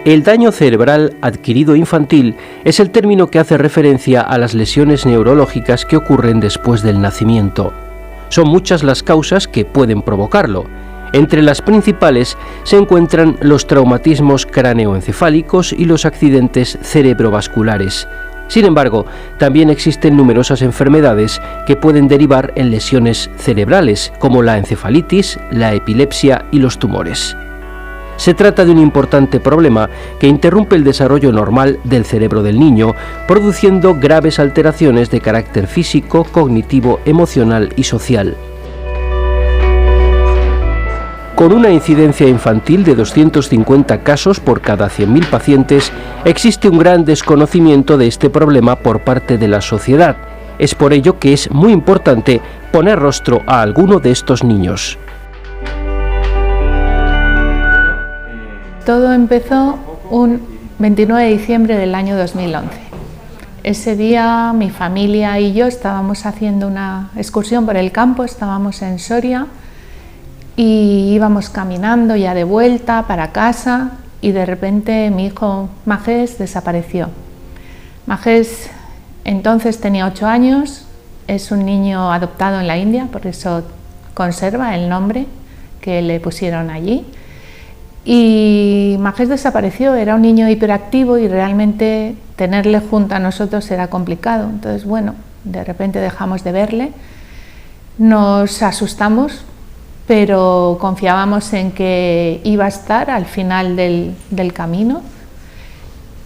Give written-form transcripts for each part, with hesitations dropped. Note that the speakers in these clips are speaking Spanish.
El daño cerebral adquirido infantil es el término que hace referencia a las lesiones neurológicas que ocurren después del nacimiento. Son muchas las causas que pueden provocarlo. Entre las principales se encuentran los traumatismos cráneoencefálicos y los accidentes cerebrovasculares. Sin embargo, también existen numerosas enfermedades que pueden derivar en lesiones cerebrales, como la encefalitis, la epilepsia y los tumores. Se trata de un importante problema que interrumpe el desarrollo normal del cerebro del niño, produciendo graves alteraciones de carácter físico, cognitivo, emocional y social. Con una incidencia infantil de 250 casos por cada 100.000 pacientes, existe un gran desconocimiento de este problema por parte de la sociedad. Es por ello que es muy importante poner rostro a alguno de estos niños. Todo empezó un 29 de diciembre del año 2011. Ese día mi familia y yo estábamos haciendo una excursión por el campo, estábamos en Soria y íbamos caminando ya de vuelta para casa y de repente mi hijo Majés desapareció. Majés entonces tenía 8 años, es un niño adoptado en la India, por eso conserva el nombre que le pusieron allí. Y Majés desapareció, era un niño hiperactivo y realmente tenerle junto a nosotros era complicado. Entonces, bueno, de repente dejamos de verle, nos asustamos, pero confiábamos en que iba a estar al final del camino.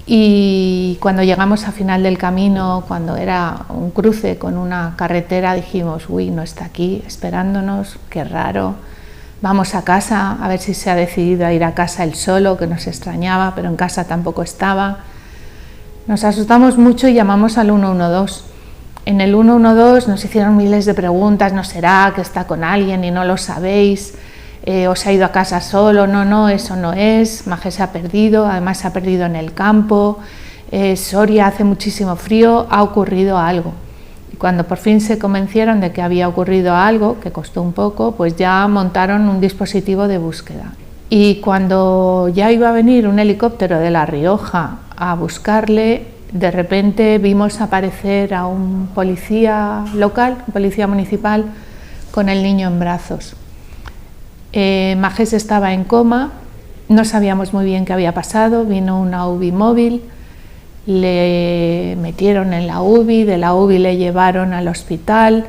Y cuando llegamos al final del camino, cuando era un cruce con una carretera, dijimos, uy, no está aquí esperándonos, qué raro. Vamos a casa, a ver si se ha decidido a ir a casa él solo, que nos extrañaba, pero en casa tampoco estaba. Nos asustamos mucho y llamamos al 112. En el 112 nos hicieron miles de preguntas, ¿no será que está con alguien y no lo sabéis? ¿O se ha ido a casa solo? No, eso no es. Majés se ha perdido, además se ha perdido en el campo. Soria hace muchísimo frío, ha ocurrido algo. Cuando por fin se convencieron de que había ocurrido algo, que costó un poco, pues ya montaron un dispositivo de búsqueda. Y cuando ya iba a venir un helicóptero de La Rioja a buscarle, de repente vimos aparecer a un policía local, un policía municipal, con el niño en brazos. Majés estaba en coma, no sabíamos muy bien qué había pasado, vino una UBI móvil, le metieron en la UBI, de la UBI le llevaron al hospital,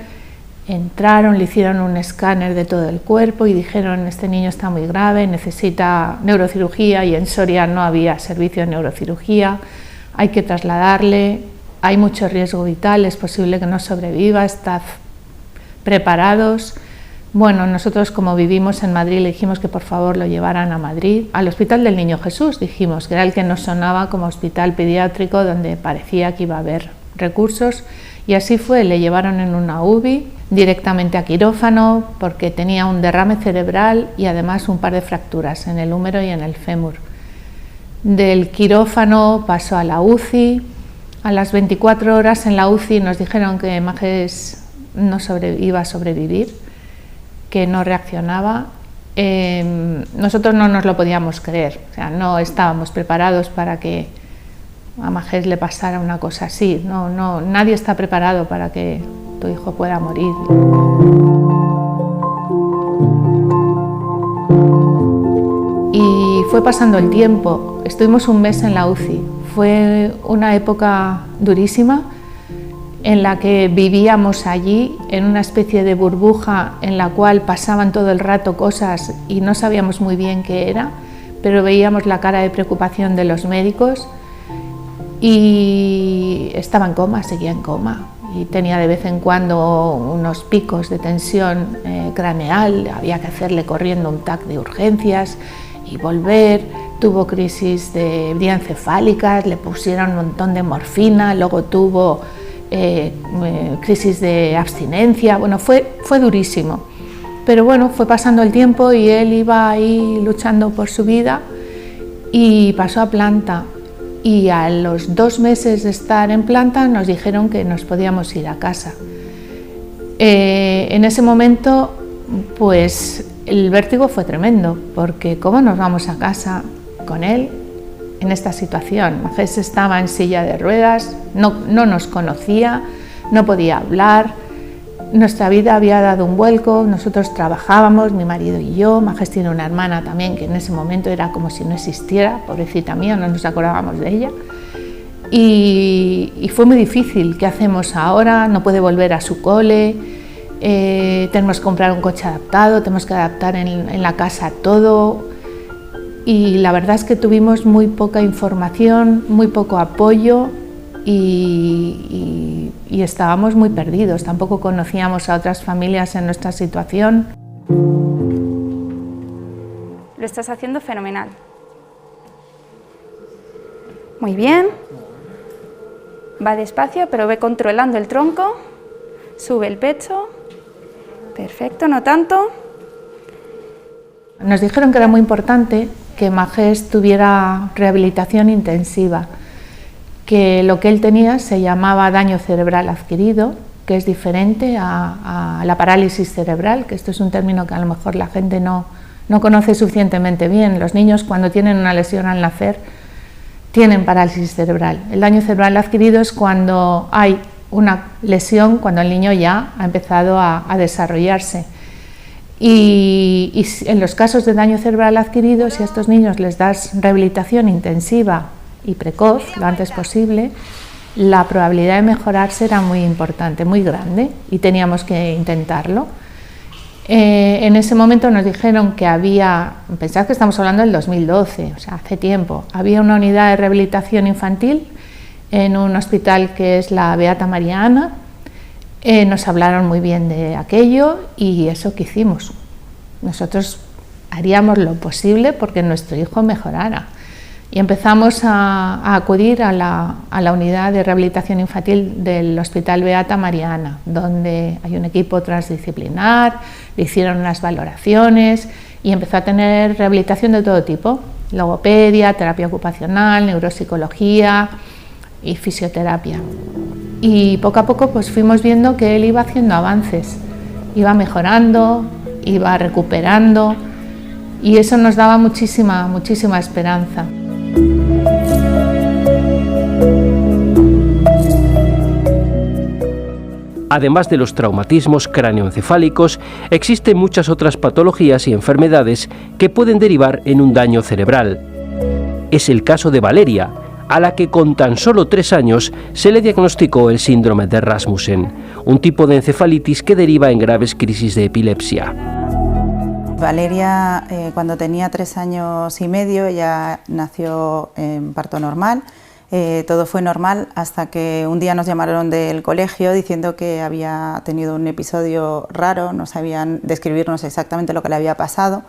entraron, le hicieron un escáner de todo el cuerpo y dijeron, este niño está muy grave, necesita neurocirugía, y en Soria no había servicio de neurocirugía, hay que trasladarle, hay mucho riesgo vital, es posible que no sobreviva, estad preparados. Bueno, nosotros como vivimos en Madrid le dijimos que por favor lo llevaran a Madrid, al Hospital del Niño Jesús, dijimos, que era el que nos sonaba como hospital pediátrico donde parecía que iba a haber recursos, y así fue, le llevaron en una UBI directamente a quirófano porque tenía un derrame cerebral y además un par de fracturas en el húmero y en el fémur. Del quirófano pasó a la UCI, a las 24 horas en la UCI nos dijeron que Majés no iba a sobrevivir, que no reaccionaba. Nosotros no nos lo podíamos creer, o sea, no estábamos preparados para que a Majés le pasara una cosa así, nadie está preparado para que tu hijo pueda morir. Y fue pasando el tiempo, estuvimos un mes en la UCI, fue una época durísima, en la que vivíamos allí en una especie de burbuja en la cual pasaban todo el rato cosas y no sabíamos muy bien qué era, pero veíamos la cara de preocupación de los médicos y estaba en coma, seguía en coma y tenía de vez en cuando unos picos de tensión craneal, había que hacerle corriendo un TAC de urgencias y volver, tuvo crisis de diencefálicas, le pusieron un montón de morfina, luego tuvo crisis de abstinencia, bueno, fue durísimo, pero bueno, fue pasando el tiempo y él iba ahí luchando por su vida y pasó a planta, y a los 2 meses de estar en planta nos dijeron que nos podíamos ir a casa. En ese momento pues el vértigo fue tremendo, porque ¿cómo nos vamos a casa con él? en esta situación. Majés estaba en silla de ruedas, no nos conocía, no podía hablar, nuestra vida había dado un vuelco, nosotros trabajábamos, mi marido y yo. Majés tiene una hermana también que en ese momento era como si no existiera, pobrecita mía, no nos acordábamos de ella. Y fue muy difícil. ¿Qué hacemos ahora? No puede volver a su cole, tenemos que comprar un coche adaptado, tenemos que adaptar en la casa todo. Y la verdad es que tuvimos muy poca información, muy poco apoyo y estábamos muy perdidos. Tampoco conocíamos a otras familias en nuestra situación. Lo estás haciendo fenomenal. Muy bien. Va despacio, pero ve controlando el tronco. Sube el pecho. Perfecto, no tanto. Nos dijeron que era muy importante que Majés tuviera rehabilitación intensiva, que lo que él tenía se llamaba daño cerebral adquirido, que es diferente a la parálisis cerebral, que esto es un término que a lo mejor la gente no conoce suficientemente bien. Los niños, cuando tienen una lesión al nacer, tienen parálisis cerebral. El daño cerebral adquirido es cuando hay una lesión, cuando el niño ya ha empezado a desarrollarse. Y en los casos de daño cerebral adquirido, si a estos niños les das rehabilitación intensiva y precoz, lo antes posible, la probabilidad de mejorar será muy importante, muy grande, y teníamos que intentarlo. En ese momento nos dijeron que había, pensad que estamos hablando del 2012, o sea, hace tiempo, había una unidad de rehabilitación infantil en un hospital que es la Beata Mariana. Nos hablaron muy bien de aquello y eso que hicimos. Nosotros haríamos lo posible porque nuestro hijo mejorara. Y empezamos a acudir a la unidad de rehabilitación infantil del Hospital Beata Mariana, donde hay un equipo transdisciplinar, le hicieron unas valoraciones y empezó a tener rehabilitación de todo tipo: logopedia, terapia ocupacional, neuropsicología y fisioterapia. Y poco a poco pues fuimos viendo que él iba haciendo avances, iba mejorando, iba recuperando, y eso nos daba muchísima esperanza. Además de los traumatismos cráneoencefálicos, existen muchas otras patologías y enfermedades que pueden derivar en un daño cerebral. Es el caso de Valeria, a la que con tan solo 3 años se le diagnosticó el síndrome de Rasmussen, un tipo de encefalitis que deriva en graves crisis de epilepsia. Valeria, cuando tenía 3 años y medio, ella nació en parto normal. Todo fue normal hasta que un día nos llamaron del colegio diciendo que había tenido un episodio raro, no sabían describirnos exactamente lo que le había pasado.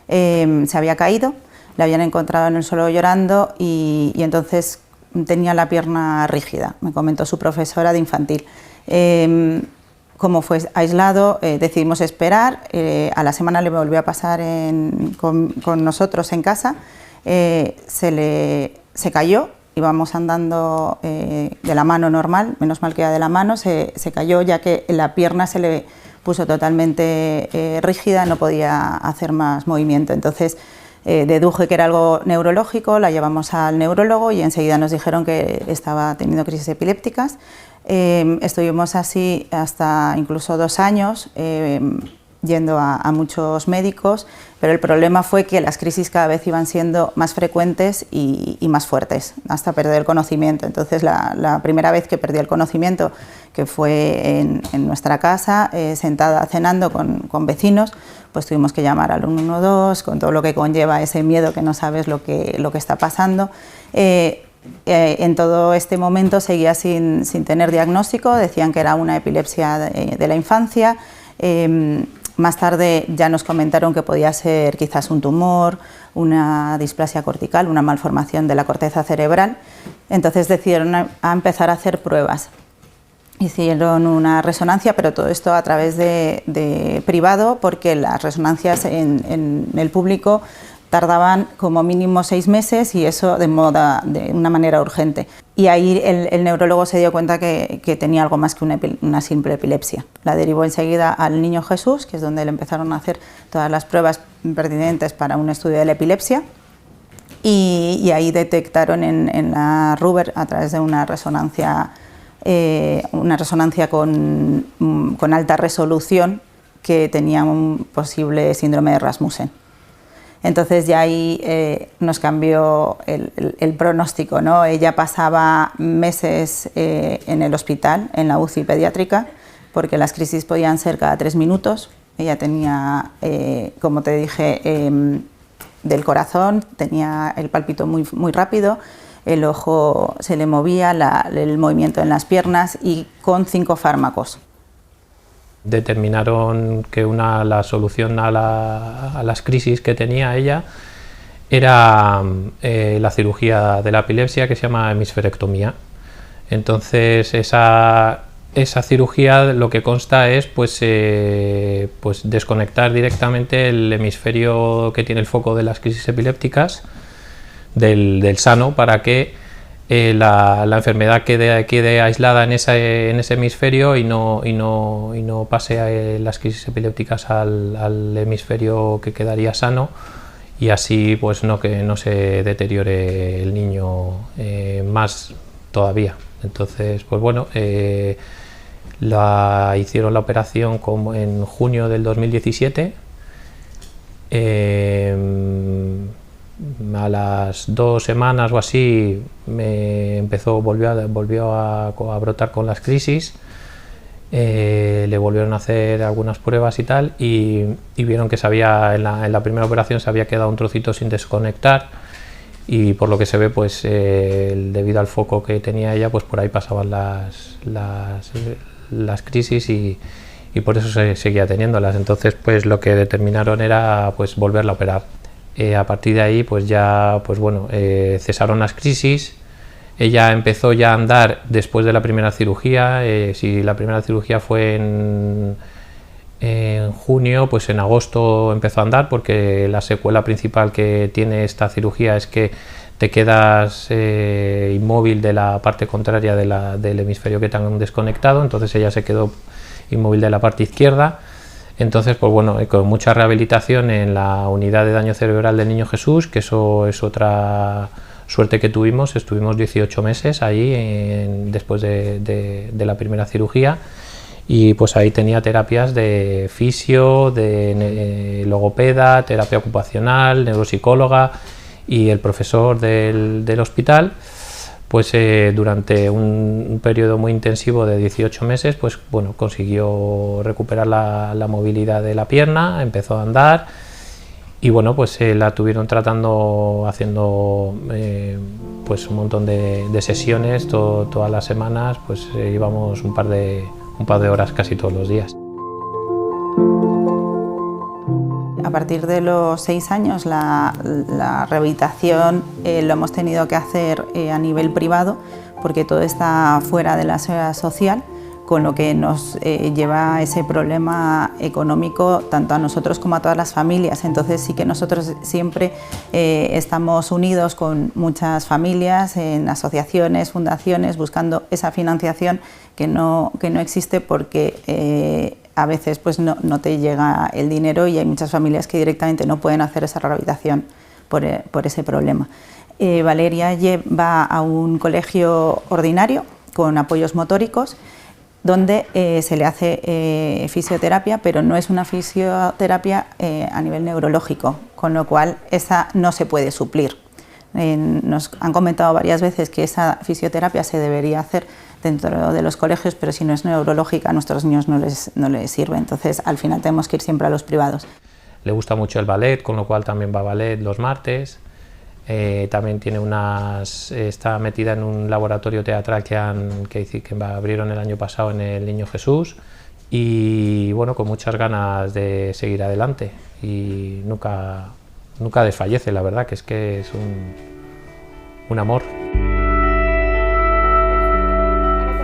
Se había caído, la habían encontrado en el suelo llorando y entonces tenía la pierna rígida, me comentó su profesora de infantil. Como fue aislado, decidimos esperar. A la semana le volvió a pasar con nosotros en casa. Se cayó, íbamos andando de la mano normal, menos mal que era de la mano, se cayó ya que la pierna se le puso totalmente rígida, no podía hacer más movimiento. Entonces deduje que era algo neurológico, la llevamos al neurólogo y enseguida nos dijeron que estaba teniendo crisis epilépticas. Estuvimos así hasta incluso 2 años, yendo a muchos médicos, pero el problema fue que las crisis cada vez iban siendo más frecuentes y más fuertes, hasta perder el conocimiento. Entonces la primera vez que perdí el conocimiento, que fue en nuestra casa, sentada cenando con vecinos, pues tuvimos que llamar al 112, con todo lo que conlleva ese miedo que no sabes lo que está pasando. En todo este momento seguía sin tener diagnóstico, decían que era una epilepsia de la infancia. Más tarde ya nos comentaron que podía ser quizás un tumor, una displasia cortical, una malformación de la corteza cerebral. Entonces decidieron a empezar a hacer pruebas. Hicieron una resonancia, pero todo esto a través de privado, porque las resonancias en el público tardaban como mínimo 6 meses y eso de una manera urgente. Y ahí el neurólogo se dio cuenta que tenía algo más que una simple epilepsia. La derivó enseguida al Niño Jesús, que es donde le empezaron a hacer todas las pruebas pertinentes para un estudio de la epilepsia. y ahí detectaron en la Ruber, a través de una resonancia con alta resolución, que tenía un posible síndrome de Rasmussen. Entonces ya ahí nos cambió el pronóstico, ¿no? Ella pasaba meses en el hospital, en la UCI pediátrica, porque las crisis podían ser cada 3 minutos. Ella tenía, como te dije, del corazón, tenía el pálpito muy rápido, el ojo se le movía, el movimiento en las piernas, y con 5 fármacos. Determinaron que la solución a las crisis que tenía ella era la cirugía de la epilepsia, que se llama hemisferectomía. Entonces esa cirugía lo que consta es pues desconectar directamente el hemisferio que tiene el foco de las crisis epilépticas del sano, para que la enfermedad quede aislada en ese hemisferio y no pase las crisis epilépticas al hemisferio que quedaría sano, y así pues que no se deteriore el niño más todavía. Entonces pues bueno, hicieron la operación en junio del 2017. A las 2 semanas o así volvió a brotar con las crisis. Le volvieron a hacer algunas pruebas y tal, y vieron que en la primera operación se había quedado un trocito sin desconectar, y por lo que se ve pues debido al foco que tenía ella, pues por ahí pasaban las crisis, y por eso se seguía teniéndolas. Entonces pues lo que determinaron era pues volverla a operar. A partir de ahí pues ya cesaron las crisis. Ella empezó ya a andar después de la primera cirugía. Si la primera cirugía fue en junio, pues en agosto empezó a andar, porque la secuela principal que tiene esta cirugía es que te quedas inmóvil de la parte contraria del hemisferio que te han desconectado. Entonces ella se quedó inmóvil de la parte izquierda. Entonces, pues bueno, con mucha rehabilitación en la unidad de daño cerebral del Niño Jesús, que eso es otra suerte que tuvimos. Estuvimos 18 meses ahí después de la primera cirugía, y pues ahí tenía terapias de fisio, de logopeda, terapia ocupacional, neuropsicóloga, y el profesor del hospital. Pues durante un periodo muy intensivo de 18 meses, pues bueno, consiguió recuperar la movilidad de la pierna, empezó a andar, y bueno, pues la tuvieron tratando, haciendo pues un montón de sesiones todas las semanas. Pues íbamos un par de horas casi todos los días. A partir de los 6 años la rehabilitación lo hemos tenido que hacer a nivel privado, porque todo está fuera de la seguridad social, con lo que nos lleva a ese problema económico tanto a nosotros como a todas las familias. Entonces sí que nosotros siempre estamos unidos con muchas familias en asociaciones, fundaciones, buscando esa financiación que no existe, porque a veces pues no te llega el dinero, y hay muchas familias que directamente no pueden hacer esa rehabilitación por ese problema. Valeria va a un colegio ordinario con apoyos motóricos, donde se le hace fisioterapia, pero no es una fisioterapia a nivel neurológico, con lo cual esa no se puede suplir. Nos han comentado varias veces que esa fisioterapia se debería hacer dentro de los colegios, pero si no es neurológica a nuestros niños no les sirve. Entonces al final tenemos que ir siempre a los privados. Le gusta mucho el ballet, con lo cual también va a ballet los martes. También tiene está metida en un laboratorio teatral que abrieron el año pasado en el Niño Jesús, y bueno, con muchas ganas de seguir adelante, y nunca desfallece, la verdad, que es un amor.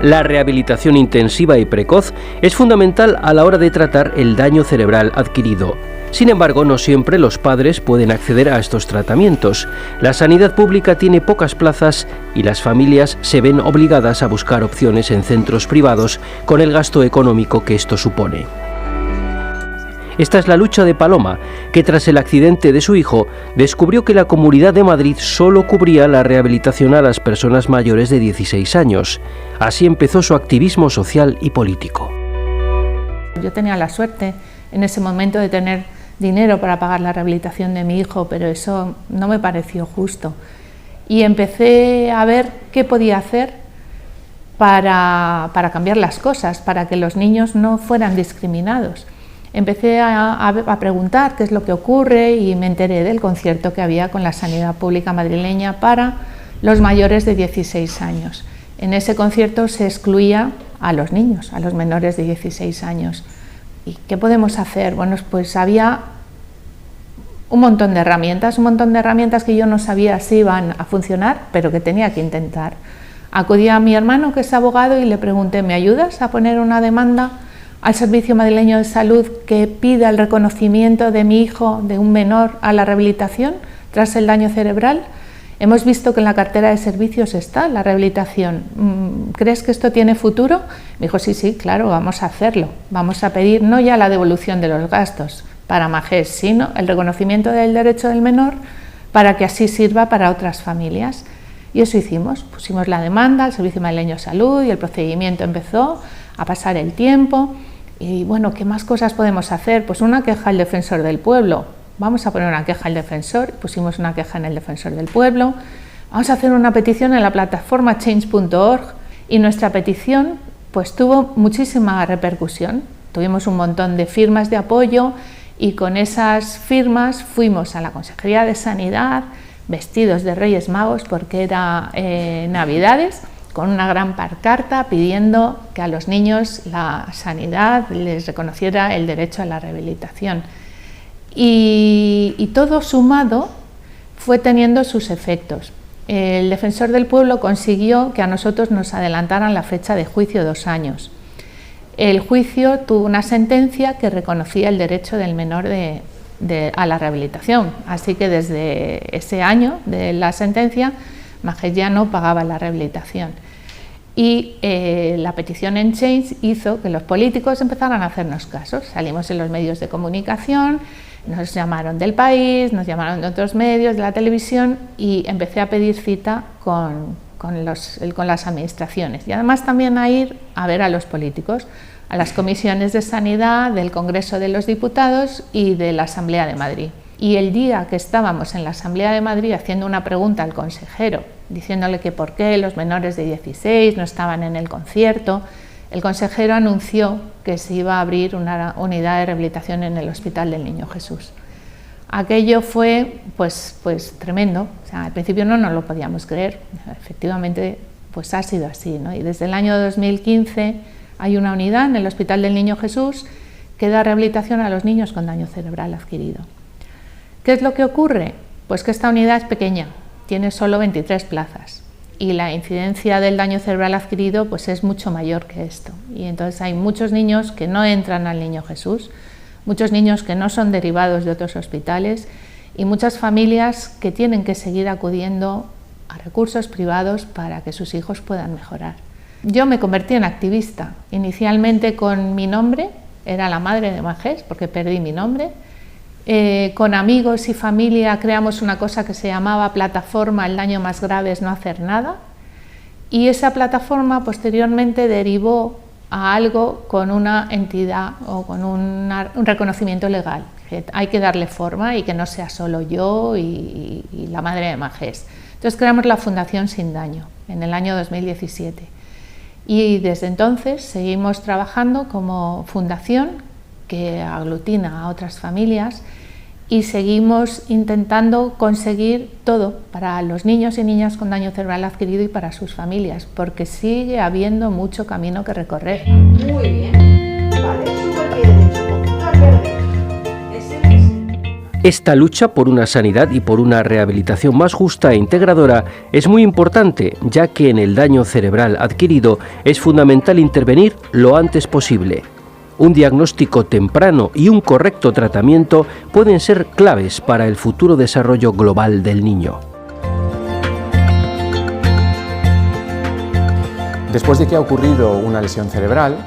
La rehabilitación intensiva y precoz es fundamental a la hora de tratar el daño cerebral adquirido. Sin embargo, no siempre los padres pueden acceder a estos tratamientos. La sanidad pública tiene pocas plazas y las familias se ven obligadas a buscar opciones en centros privados con el gasto económico que esto supone. Esta es la lucha de Paloma, que tras el accidente de su hijo descubrió que la Comunidad de Madrid solo cubría la rehabilitación a las personas mayores de 16 años. Así empezó su activismo social y político. Yo tenía la suerte en ese momento de tener dinero para pagar la rehabilitación de mi hijo, pero eso no me pareció justo. Y empecé a ver qué podía hacer para cambiar las cosas, para que los niños no fueran discriminados. Empecé a preguntar qué es lo que ocurre y me enteré del concierto que había con la sanidad pública madrileña para los mayores de 16 años. En ese concierto se excluía a los niños, a los menores de 16 años. ¿Y qué podemos hacer? Bueno, pues había un montón de herramientas que yo no sabía si iban a funcionar, pero que tenía que intentar. Acudí a mi hermano, que es abogado, y le pregunté, ¿me ayudas a poner una demanda al Servicio Madrileño de Salud que pida el reconocimiento de mi hijo, de un menor, a la rehabilitación tras el daño cerebral? Hemos visto que en la cartera de servicios está la rehabilitación. ¿Crees que esto tiene futuro? Me dijo, sí, claro, vamos a hacerlo. Vamos a pedir no ya la devolución de los gastos para Magés, sino el reconocimiento del derecho del menor para que así sirva para otras familias. Y eso hicimos. Pusimos la demanda al Servicio Madrileño de Salud y el procedimiento empezó a pasar el tiempo. Y bueno, ¿qué más cosas podemos hacer? Pues una queja al defensor del pueblo. Vamos a poner una queja al defensor, pusimos una queja en el defensor del pueblo. Vamos a hacer una petición en la plataforma change.org y nuestra petición pues tuvo muchísima repercusión. Tuvimos un montón de firmas de apoyo y con esas firmas fuimos a la Consejería de Sanidad vestidos de Reyes Magos porque era Navidades, con una gran pancarta pidiendo que a los niños la sanidad les reconociera el derecho a la rehabilitación. Y todo sumado fue teniendo sus efectos. El defensor del pueblo consiguió que a nosotros nos adelantaran la fecha de juicio 2 años. El juicio tuvo una sentencia que reconocía el derecho del menor a la rehabilitación, así que desde ese año de la sentencia Magés ya no pagaba la rehabilitación. Y la petición en Change hizo que los políticos empezaran a hacernos caso. Salimos en los medios de comunicación, nos llamaron del País, nos llamaron de otros medios, de la televisión, y empecé a pedir cita con las administraciones y además también a ir a ver a los políticos, a las comisiones de sanidad del Congreso de los Diputados y de la Asamblea de Madrid. Y el día que estábamos en la Asamblea de Madrid haciendo una pregunta al consejero, diciéndole que por qué los menores de 16 no estaban en el concierto, el consejero anunció que se iba a abrir una unidad de rehabilitación en el Hospital del Niño Jesús. Aquello fue pues tremendo. O sea, al principio no nos lo podíamos creer. Efectivamente, pues ha sido así, ¿no? Y desde el año 2015 hay una unidad en el Hospital del Niño Jesús que da rehabilitación a los niños con daño cerebral adquirido. ¿Qué es lo que ocurre? Pues que esta unidad es pequeña, tiene solo 23 plazas y la incidencia del daño cerebral adquirido pues es mucho mayor que esto. Y entonces hay muchos niños que no entran al Niño Jesús, muchos niños que no son derivados de otros hospitales y muchas familias que tienen que seguir acudiendo a recursos privados para que sus hijos puedan mejorar. Yo me convertí en activista, inicialmente con mi nombre, era la madre de Magés porque perdí mi nombre. Con amigos y familia creamos una cosa que se llamaba plataforma El daño más grave es no hacer nada, y esa plataforma posteriormente derivó a algo con una entidad o con un reconocimiento legal, que hay que darle forma y que no sea solo yo y la madre de Magés. Entonces creamos la Fundación Sin Daño en el año 2017 y desde entonces seguimos trabajando como fundación que aglutina a otras familias y seguimos intentando conseguir todo para los niños y niñas con daño cerebral adquirido y para sus familias, porque sigue habiendo mucho camino que recorrer. Muy bien, vale, súper bien, un poquito al verde. Esta lucha por una sanidad y por una rehabilitación más justa e integradora es muy importante, ya que en el daño cerebral adquirido es fundamental intervenir lo antes posible. Un diagnóstico temprano y un correcto tratamiento pueden ser claves para el futuro desarrollo global del niño. Después de que ha ocurrido una lesión cerebral,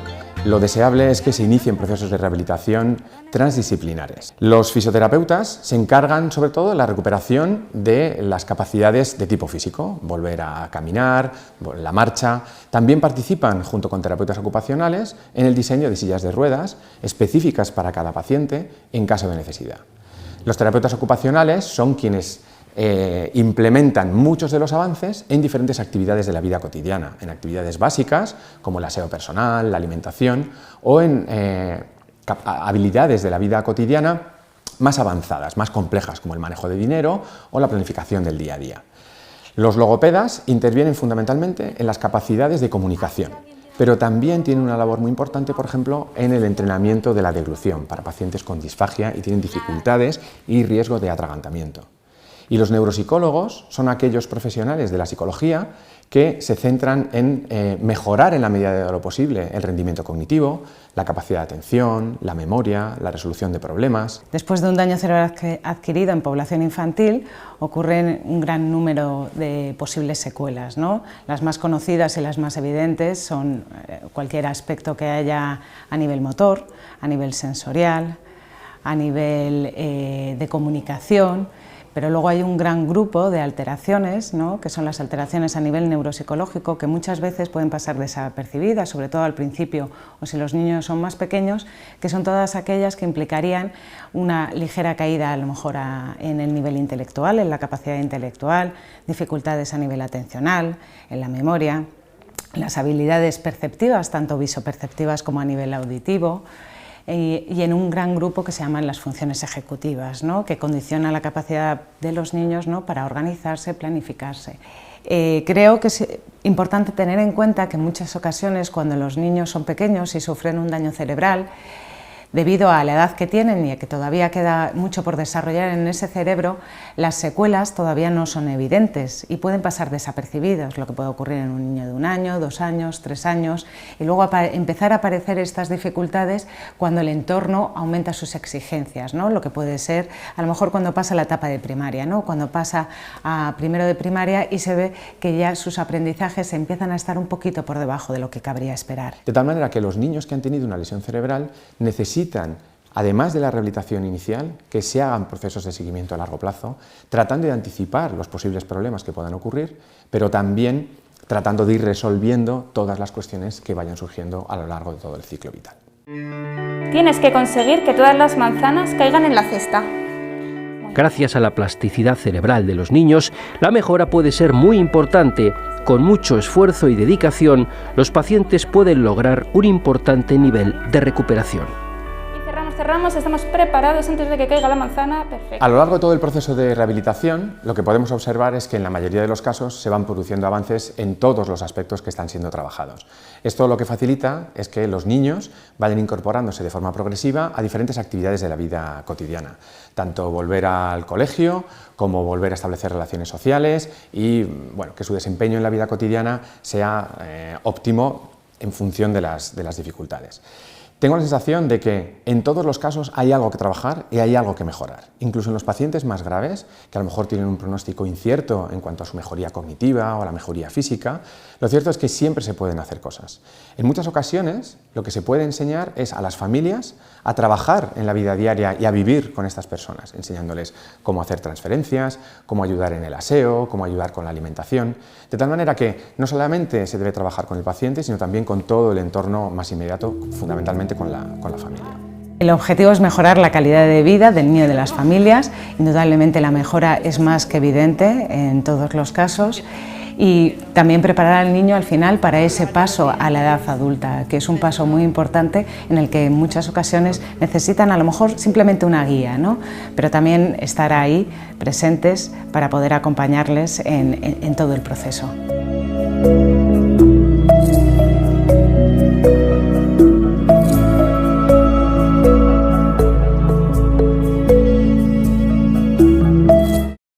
lo deseable es que se inicien procesos de rehabilitación transdisciplinares. Los fisioterapeutas se encargan sobre todo de la recuperación de las capacidades de tipo físico, volver a caminar, la marcha. También participan, junto con terapeutas ocupacionales, en el diseño de sillas de ruedas específicas para cada paciente en caso de necesidad. Los terapeutas ocupacionales son quienes implementan muchos de los avances en diferentes actividades de la vida cotidiana, en actividades básicas como el aseo personal, la alimentación o en habilidades de la vida cotidiana más avanzadas, más complejas como el manejo de dinero o la planificación del día a día. Los logopedas intervienen fundamentalmente en las capacidades de comunicación, pero también tienen una labor muy importante, por ejemplo, en el entrenamiento de la deglución para pacientes con disfagia y tienen dificultades y riesgo de atragantamiento. Y los neuropsicólogos son aquellos profesionales de la psicología que se centran en mejorar en la medida de lo posible el rendimiento cognitivo, la capacidad de atención, la memoria, la resolución de problemas. Después de un daño cerebral adquirido en población infantil ocurren un gran número de posibles secuelas, ¿no? Las más conocidas y las más evidentes son cualquier aspecto que haya a nivel motor, a nivel sensorial, a nivel de comunicación. Pero luego hay un gran grupo de alteraciones, ¿no?, que son las alteraciones a nivel neuropsicológico, que muchas veces pueden pasar desapercibidas, sobre todo al principio o si los niños son más pequeños, que son todas aquellas que implicarían una ligera caída a lo mejor en el nivel intelectual, en la capacidad intelectual, dificultades a nivel atencional, en la memoria, las habilidades perceptivas, tanto visoperceptivas como a nivel auditivo, y en un gran grupo que se llaman las funciones ejecutivas, ¿no?, que condiciona la capacidad de los niños, ¿no?, para organizarse, planificarse. Creo que es importante tener en cuenta que en muchas ocasiones cuando los niños son pequeños y sufren un daño cerebral, debido a la edad que tienen y a que todavía queda mucho por desarrollar en ese cerebro, las secuelas todavía no son evidentes y pueden pasar desapercibidas, lo que puede ocurrir en un niño de 1 año, 2 años, 3 años, y luego empezar a aparecer estas dificultades cuando el entorno aumenta sus exigencias, ¿no?, lo que puede ser a lo mejor cuando pasa la etapa de primaria, ¿no?, cuando pasa a primero de primaria y se ve que ya sus aprendizajes empiezan a estar un poquito por debajo de lo que cabría esperar. De tal manera que los niños que han tenido una lesión cerebral necesitan, además de la rehabilitación inicial, que se hagan procesos de seguimiento a largo plazo, tratando de anticipar los posibles problemas que puedan ocurrir, pero también tratando de ir resolviendo todas las cuestiones que vayan surgiendo a lo largo de todo el ciclo vital. Tienes que conseguir que todas las manzanas caigan en la cesta. Gracias a la plasticidad cerebral de los niños, la mejora puede ser muy importante. Con mucho esfuerzo y dedicación, los pacientes pueden lograr un importante nivel de recuperación. Cerramos, estamos preparados antes de que caiga la manzana, perfecto. A lo largo de todo el proceso de rehabilitación, lo que podemos observar es que en la mayoría de los casos se van produciendo avances en todos los aspectos que están siendo trabajados. Esto lo que facilita es que los niños vayan incorporándose de forma progresiva a diferentes actividades de la vida cotidiana, tanto volver al colegio como volver a establecer relaciones sociales y bueno, que su desempeño en la vida cotidiana sea óptimo en función de las dificultades. Tengo la sensación de que en todos los casos hay algo que trabajar y hay algo que mejorar. Incluso en los pacientes más graves, que a lo mejor tienen un pronóstico incierto en cuanto a su mejoría cognitiva o a la mejoría física, lo cierto es que siempre se pueden hacer cosas. En muchas ocasiones lo que se puede enseñar es a las familias a trabajar en la vida diaria y a vivir con estas personas, enseñándoles cómo hacer transferencias, cómo ayudar en el aseo, cómo ayudar con la alimentación, de tal manera que no solamente se debe trabajar con el paciente, sino también con todo el entorno más inmediato, fundamentalmente con la familia. El objetivo es mejorar la calidad de vida del niño y de las familias. Indudablemente la mejora es más que evidente en todos los casos, y también preparar al niño al final para ese paso a la edad adulta, que es un paso muy importante en el que en muchas ocasiones necesitan a lo mejor simplemente una guía, ¿no?, pero también estar ahí presentes para poder acompañarles en todo el proceso.